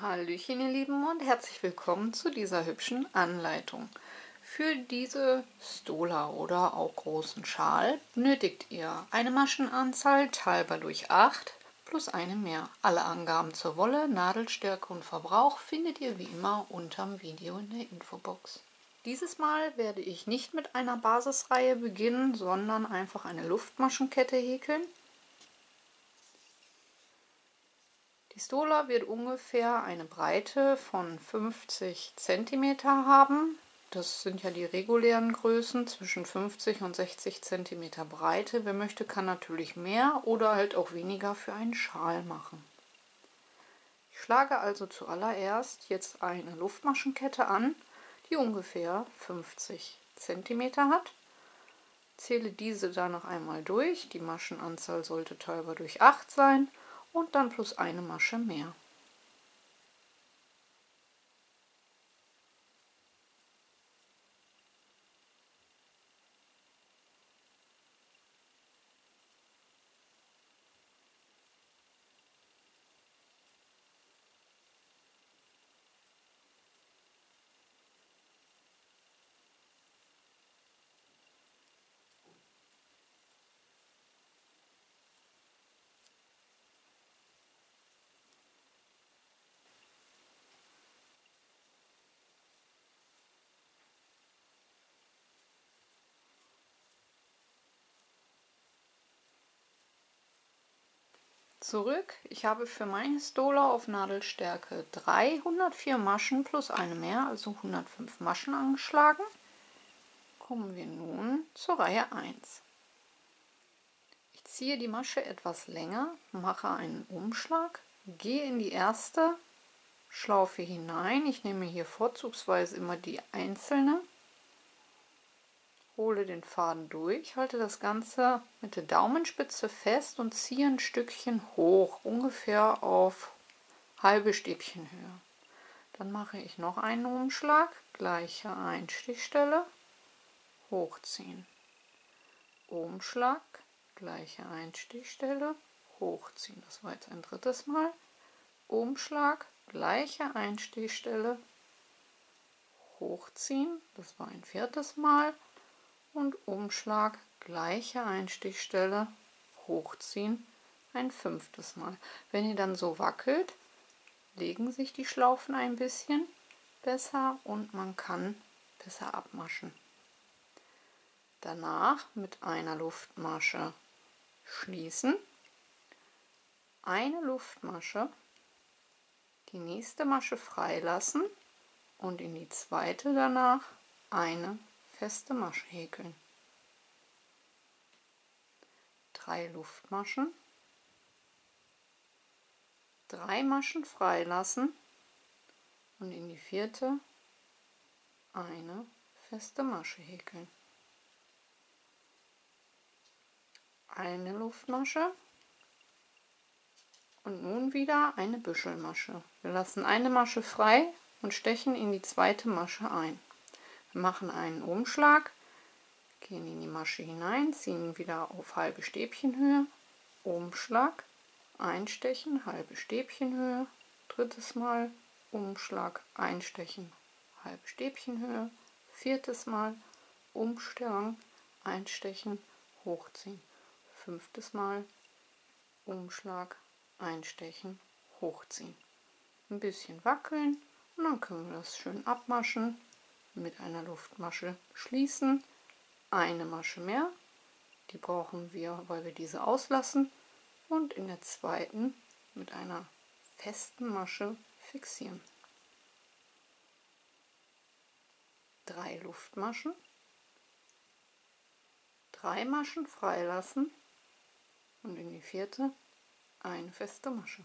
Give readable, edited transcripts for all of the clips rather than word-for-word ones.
Hallöchen ihr Lieben und herzlich willkommen zu dieser hübschen Anleitung. Für diese Stola oder auch großen Schal benötigt ihr eine Maschenanzahl teilbar durch 8 plus eine mehr. Alle Angaben zur Wolle, Nadelstärke und Verbrauch findet ihr wie immer unterm Video in der Infobox. Dieses Mal werde ich nicht mit einer Basisreihe beginnen, sondern einfach eine Luftmaschenkette häkeln. Die Stola wird ungefähr eine Breite von 50 cm haben. Das sind ja die regulären Größen, zwischen 50 und 60 cm Breite. Wer möchte, kann natürlich mehr oder halt auch weniger für einen Schal machen. Ich schlage also zuallererst jetzt eine Luftmaschenkette an, die ungefähr 50 cm hat. Zähle diese dann noch einmal durch. Die Maschenanzahl sollte teilbar durch 8 sein. Und dann plus eine Masche mehr. Zurück, ich habe für meine Stola auf Nadelstärke 3 104 Maschen plus eine mehr, also 105 Maschen angeschlagen. Kommen wir nun zur Reihe 1. Ich ziehe die Masche etwas länger, mache einen Umschlag, gehe in die erste Schlaufe hinein. Ich nehme hier vorzugsweise immer die einzelne. Hole den Faden durch, halte das Ganze mit der Daumenspitze fest und ziehe ein Stückchen hoch, ungefähr auf halbe Stäbchenhöhe. Dann mache ich noch einen Umschlag, gleiche Einstichstelle, hochziehen. Umschlag, gleiche Einstichstelle, hochziehen. Das war jetzt ein drittes Mal. Umschlag, gleiche Einstichstelle, hochziehen. Das war ein viertes Mal. Und Umschlag, gleiche Einstichstelle, hochziehen, ein fünftes Mal. Wenn ihr dann so wackelt, legen sich die Schlaufen ein bisschen besser und man kann besser abmaschen. Danach mit einer Luftmasche schließen, eine Luftmasche, die nächste Masche freilassen und in die zweite danach eine feste Masche häkeln. 3 Luftmaschen, 3 Maschen freilassen und in die vierte eine feste Masche häkeln. Eine Luftmasche und nun wieder eine Büschelmasche. Wir lassen eine Masche frei und stechen in die zweite Masche ein. Wir machen einen Umschlag, gehen in die Masche hinein, ziehen wieder auf halbe Stäbchenhöhe, Umschlag, einstechen, halbe Stäbchenhöhe, drittes Mal, Umschlag, einstechen, halbe Stäbchenhöhe, viertes Mal, Umschlag, einstechen, hochziehen, fünftes Mal, Umschlag, einstechen, hochziehen. Ein bisschen wackeln und dann können wir das schön abmaschen. Mit einer Luftmasche schließen, eine Masche mehr, die brauchen wir, weil wir diese auslassen, und in der zweiten mit einer festen Masche fixieren. 3 Luftmaschen, 3 Maschen freilassen und in die vierte eine feste Masche.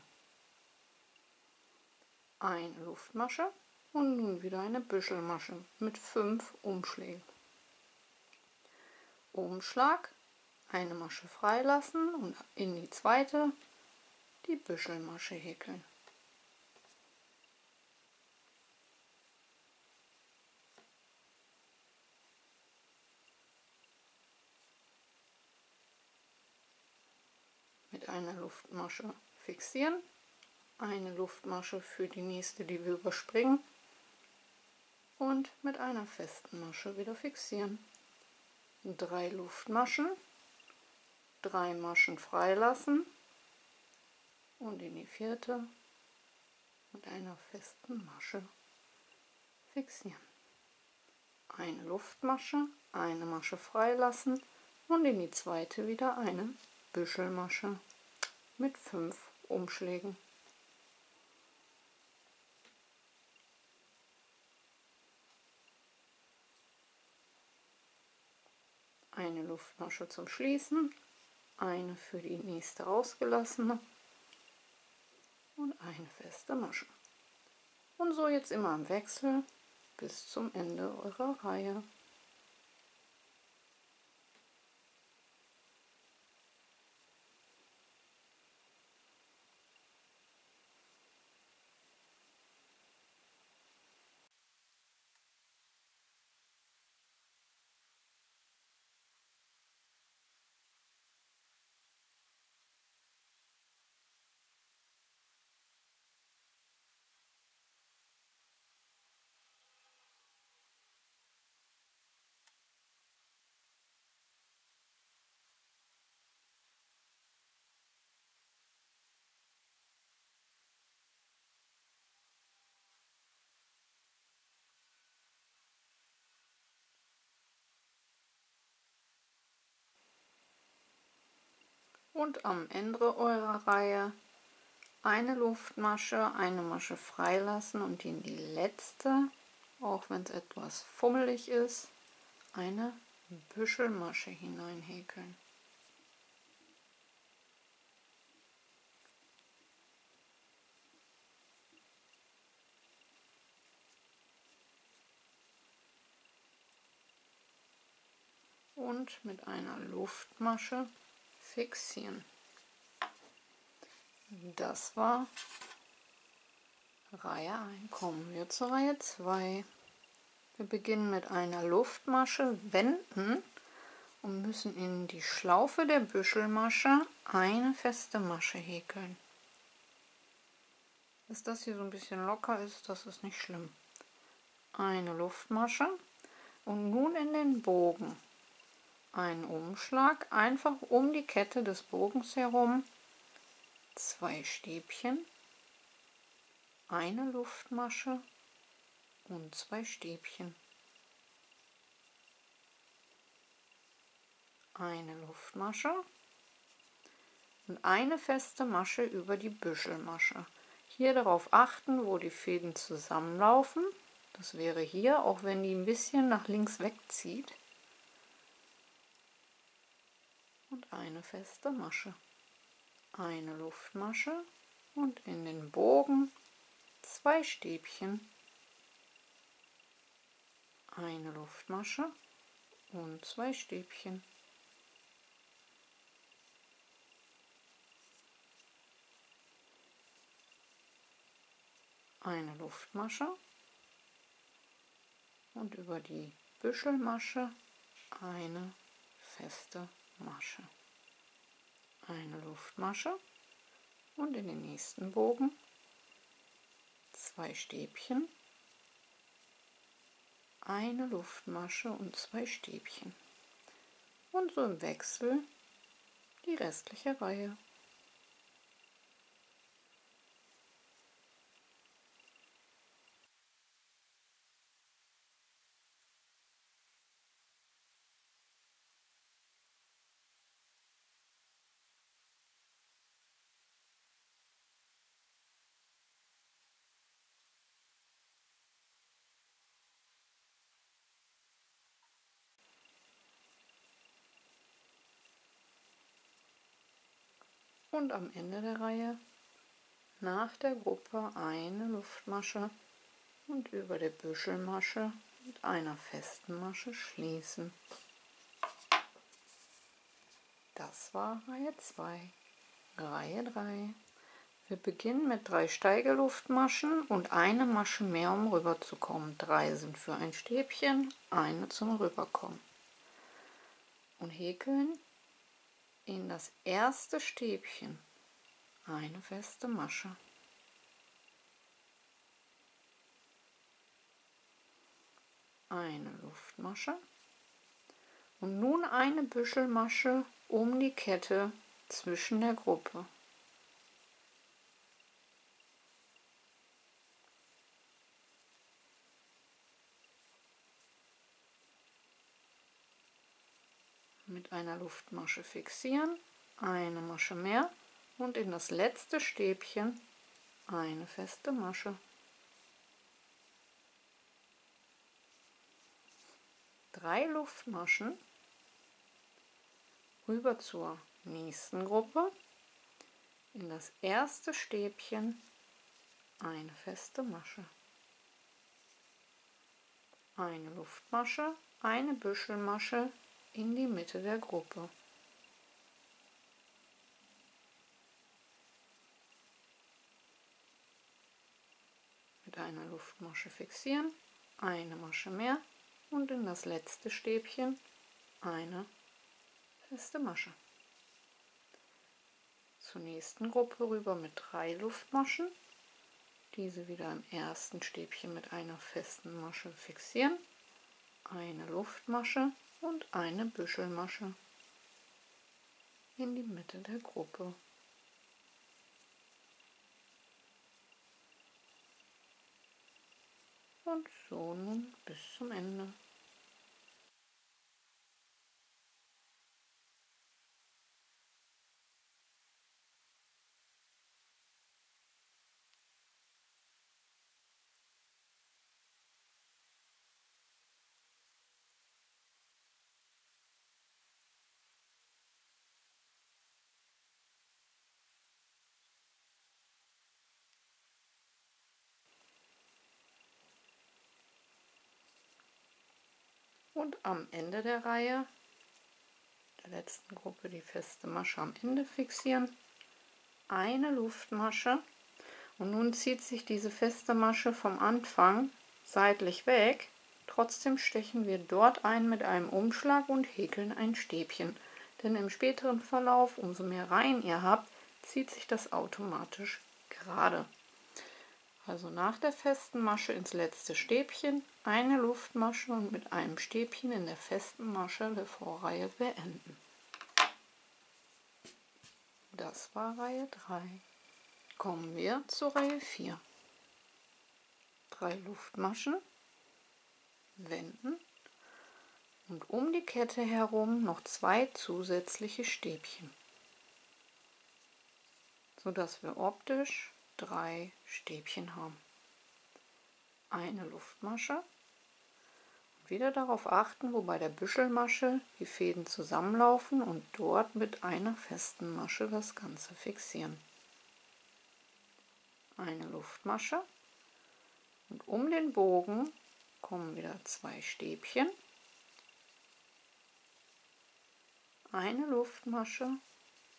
Eine Luftmasche und nun wieder eine Büschelmasche mit 5 Umschlägen. Umschlag, eine Masche freilassen und in die zweite die Büschelmasche häkeln. Mit einer Luftmasche fixieren, eine Luftmasche für die nächste, die wir überspringen, und mit einer festen Masche wieder fixieren. 3 Luftmaschen, 3 Maschen freilassen und in die 4. mit einer festen Masche fixieren. Eine Luftmasche, eine Masche freilassen und in die 2. wieder eine Büschelmasche mit 5 Umschlägen. Eine Luftmasche zum Schließen, eine für die nächste ausgelassene und eine feste Masche. Und so jetzt immer im Wechsel bis zum Ende eurer Reihe. Und am Ende eurer Reihe eine Luftmasche, eine Masche freilassen und in die letzte, auch wenn es etwas fummelig ist, eine Büschelmasche hineinhäkeln. Und mit einer Luftmasche fixieren. Das war Reihe 1. Kommen wir zur Reihe 2. Wir beginnen mit einer Luftmasche, wenden und müssen in die Schlaufe der Büschelmasche eine feste Masche häkeln. Dass das hier so ein bisschen locker ist, das ist nicht schlimm. Eine Luftmasche und nun in den Bogen einen Umschlag, einfach um die Kette des Bogens herum, 2 Stäbchen, eine Luftmasche und 2 Stäbchen, eine Luftmasche und eine feste Masche über die Büschelmasche. Hier darauf achten, wo die Fäden zusammenlaufen. Das wäre hier, auch wenn die ein bisschen nach links wegzieht. Und eine feste Masche. Eine Luftmasche und in den Bogen 2 Stäbchen, eine Luftmasche und 2 Stäbchen. Eine Luftmasche und über die Büschelmasche eine feste Masche. Eine Luftmasche und in den nächsten Bogen 2 Stäbchen, eine Luftmasche und 2 Stäbchen. Und so im Wechsel die restliche Reihe. Und am Ende der Reihe nach der Gruppe eine Luftmasche und über der Büschelmasche mit einer festen Masche schließen. Das war Reihe 2. Reihe 3. Wir beginnen mit 3 Steigeluftmaschen und eine Masche mehr, um rüber zu kommen. 3 sind für ein Stäbchen, eine zum Rüberkommen. Und häkeln in das erste Stäbchen eine feste Masche. eine Luftmasche und nun eine Büschelmasche um die Kette zwischen der Gruppe. Mit einer Luftmasche fixieren, eine Masche mehr und in das letzte Stäbchen eine feste Masche. 3 Luftmaschen, rüber zur nächsten Gruppe, in das erste Stäbchen eine feste Masche. Eine Luftmasche, eine Büschelmasche in die Mitte der Gruppe. Mit einer Luftmasche fixieren, eine Masche mehr und in das letzte Stäbchen eine feste Masche. Zur nächsten Gruppe rüber mit 3 Luftmaschen, diese wieder im ersten Stäbchen mit einer festen Masche fixieren, eine Luftmasche und eine Büschelmasche in die Mitte der Gruppe. Und so nun bis zum Ende. Und am Ende der Reihe, der letzten Gruppe, die feste Masche am Ende fixieren, eine Luftmasche und nun zieht sich diese feste Masche vom Anfang seitlich weg. Trotzdem stechen wir dort ein mit einem Umschlag und häkeln ein Stäbchen, denn im späteren Verlauf, umso mehr Reihen ihr habt, zieht sich das automatisch gerade. Also nach der festen Masche ins letzte Stäbchen, eine Luftmasche und mit einem Stäbchen in der festen Masche der Vorreihe beenden. Das war Reihe 3. Kommen wir zur Reihe 4. 3 Luftmaschen, wenden und um die Kette herum noch 2 zusätzliche Stäbchen, sodass wir optisch 3 Stäbchen haben. Eine Luftmasche. Wieder darauf achten, wo bei der Büschelmasche die Fäden zusammenlaufen und dort mit einer festen Masche das Ganze fixieren. Eine Luftmasche und um den Bogen kommen wieder 2 Stäbchen, eine Luftmasche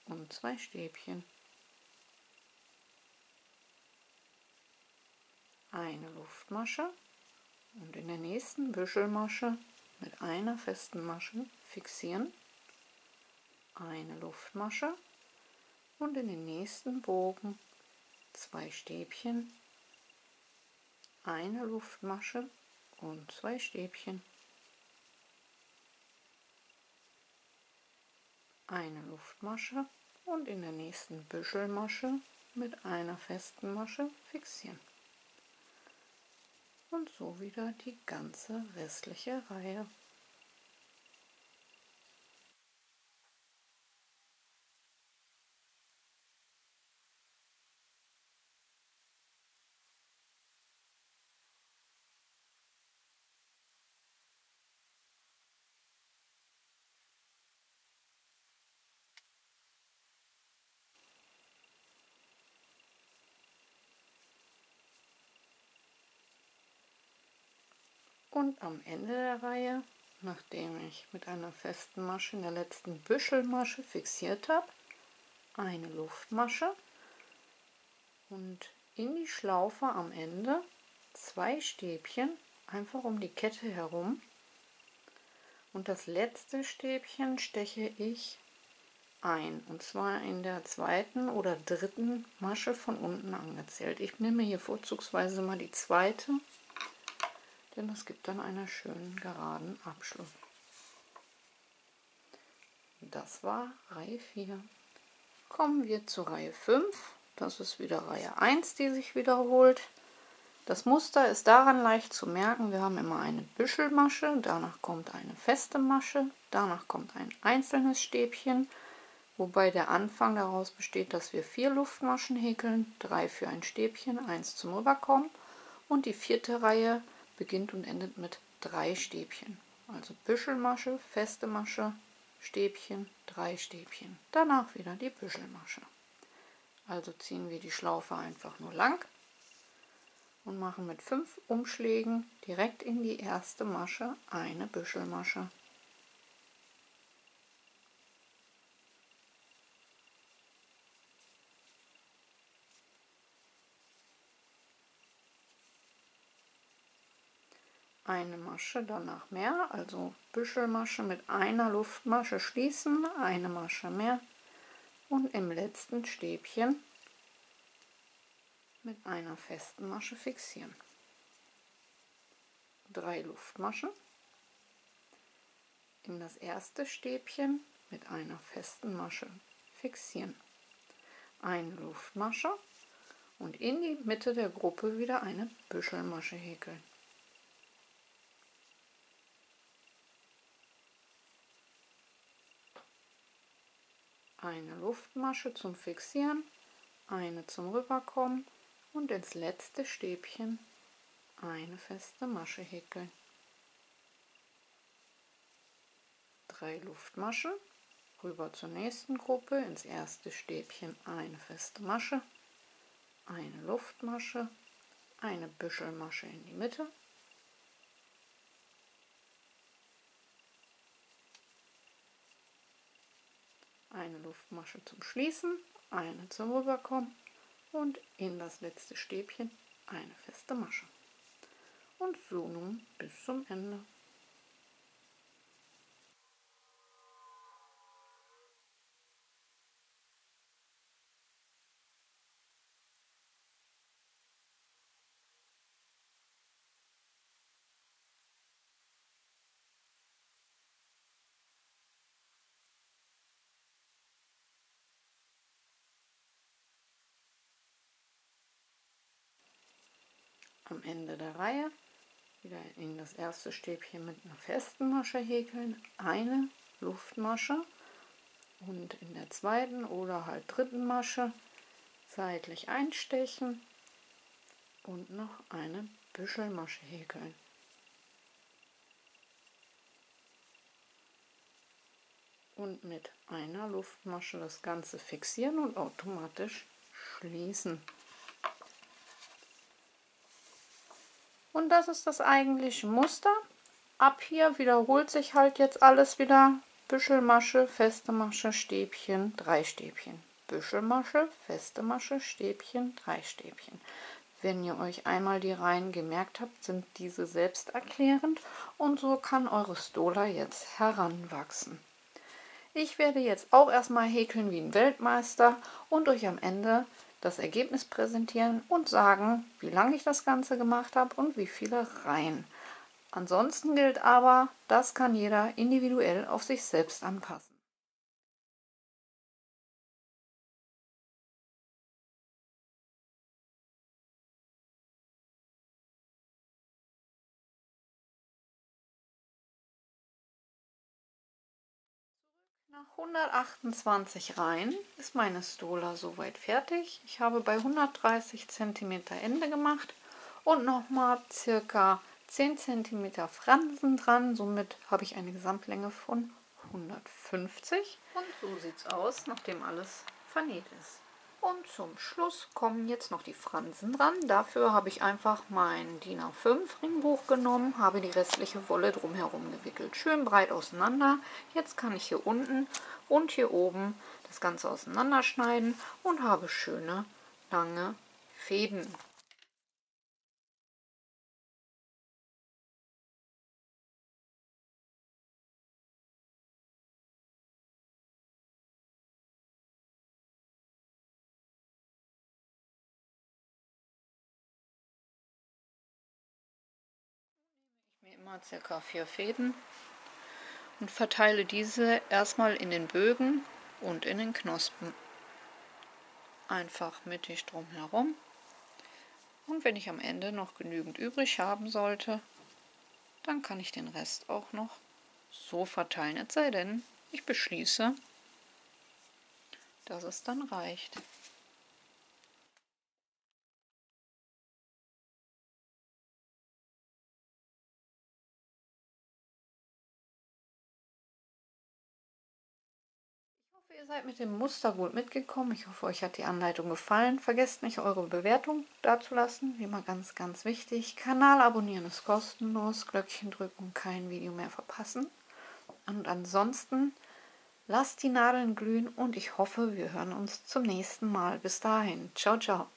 und 2 Stäbchen. Eine Luftmasche und in der nächsten Büschelmasche mit einer festen Masche fixieren, eine Luftmasche und in den nächsten Bogen 2 Stäbchen, eine Luftmasche und 2 Stäbchen, eine Luftmasche und in der nächsten Büschelmasche mit einer festen Masche fixieren. Und so wieder die ganze restliche Reihe. Und am Ende der Reihe, nachdem ich mit einer festen Masche in der letzten Büschelmasche fixiert habe, eine Luftmasche und in die Schlaufe am Ende 2 Stäbchen, einfach um die Kette herum. Und das letzte Stäbchen steche ich ein, und zwar in der zweiten oder dritten Masche von unten angezählt. Ich nehme hier vorzugsweise mal die zweite denn das gibt dann einen schönen geraden Abschluss. Das war Reihe 4. Kommen wir zu Reihe 5. Das ist wieder Reihe 1, die sich wiederholt. Das Muster ist daran leicht zu merken, wir haben immer eine Büschelmasche, danach kommt eine feste Masche, danach kommt ein einzelnes Stäbchen, wobei der Anfang daraus besteht, dass wir 4 Luftmaschen häkeln, 3 für ein Stäbchen, 1 zum Rüberkommen, und die 4. Reihe beginnt und endet mit 3 Stäbchen. Also Büschelmasche, feste Masche, Stäbchen, 3 Stäbchen. Danach wieder die Büschelmasche. Also ziehen wir die Schlaufe einfach nur lang und machen mit 5 Umschlägen direkt in die erste Masche eine Büschelmasche. Eine Masche, danach mehr, also Büschelmasche mit einer Luftmasche schließen, eine Masche mehr und im letzten Stäbchen mit einer festen Masche fixieren. 3 Luftmaschen in das erste Stäbchen mit einer festen Masche fixieren. Eine Luftmasche und in die Mitte der Gruppe wieder eine Büschelmasche häkeln. Eine Luftmasche zum Fixieren, eine zum Rüberkommen und ins letzte Stäbchen eine feste Masche häkeln. 3 Luftmaschen, rüber zur nächsten Gruppe, ins erste Stäbchen eine feste Masche, eine Luftmasche, eine Büschelmasche in die Mitte, eine Luftmasche zum Schließen, eine zum Rüberkommen und in das letzte Stäbchen eine feste Masche. Und so nun bis zum Ende. Am Ende der Reihe wieder in das erste Stäbchen mit einer festen Masche häkeln, eine Luftmasche und in der zweiten oder halt dritten Masche seitlich einstechen und noch eine Büschelmasche häkeln. Und mit einer Luftmasche das Ganze fixieren und automatisch schließen. Und das ist das eigentliche Muster. Ab hier wiederholt sich halt jetzt alles wieder. Büschelmasche, feste Masche, Stäbchen, 3 Stäbchen. Büschelmasche, feste Masche, Stäbchen, 3 Stäbchen. Wenn ihr euch einmal die Reihen gemerkt habt, sind diese selbsterklärend und so kann eure Stola jetzt heranwachsen. Ich werde jetzt auch erstmal häkeln wie ein Weltmeister und euch am Ende das Ergebnis präsentieren und sagen, wie lange ich das Ganze gemacht habe und wie viele Reihen. Ansonsten gilt aber, das kann jeder individuell auf sich selbst anpassen. Nach 128 Reihen ist meine Stola soweit fertig. Ich habe bei 130 cm Ende gemacht und nochmal circa 10 cm Fransen dran. Somit habe ich eine Gesamtlänge von 150. Und so sieht es aus, nachdem alles vernäht ist. Und zum Schluss kommen jetzt noch die Fransen dran. Dafür habe ich einfach mein DIN A5 Ringbuch genommen, habe die restliche Wolle drumherum gewickelt. Schön breit auseinander. Jetzt kann ich hier unten und hier oben das Ganze auseinanderschneiden und habe schöne lange Fäden. immer ca. 4 Fäden und verteile diese erstmal in den Bögen und in den Knospen. Einfach mittig drum herum. Und wenn ich am Ende noch genügend übrig haben sollte, dann kann ich den Rest auch noch so verteilen. Es sei denn, ich beschließe, dass es dann reicht. Ich hoffe, ihr seid mit dem Muster gut mitgekommen. Ich hoffe, euch hat die Anleitung gefallen. Vergesst nicht, eure Bewertung dazulassen. Wie immer ganz, ganz wichtig. Kanal abonnieren ist kostenlos. Glöckchen drücken und kein Video mehr verpassen. Und ansonsten lasst die Nadeln glühen und ich hoffe, wir hören uns zum nächsten Mal. Bis dahin. Ciao, ciao.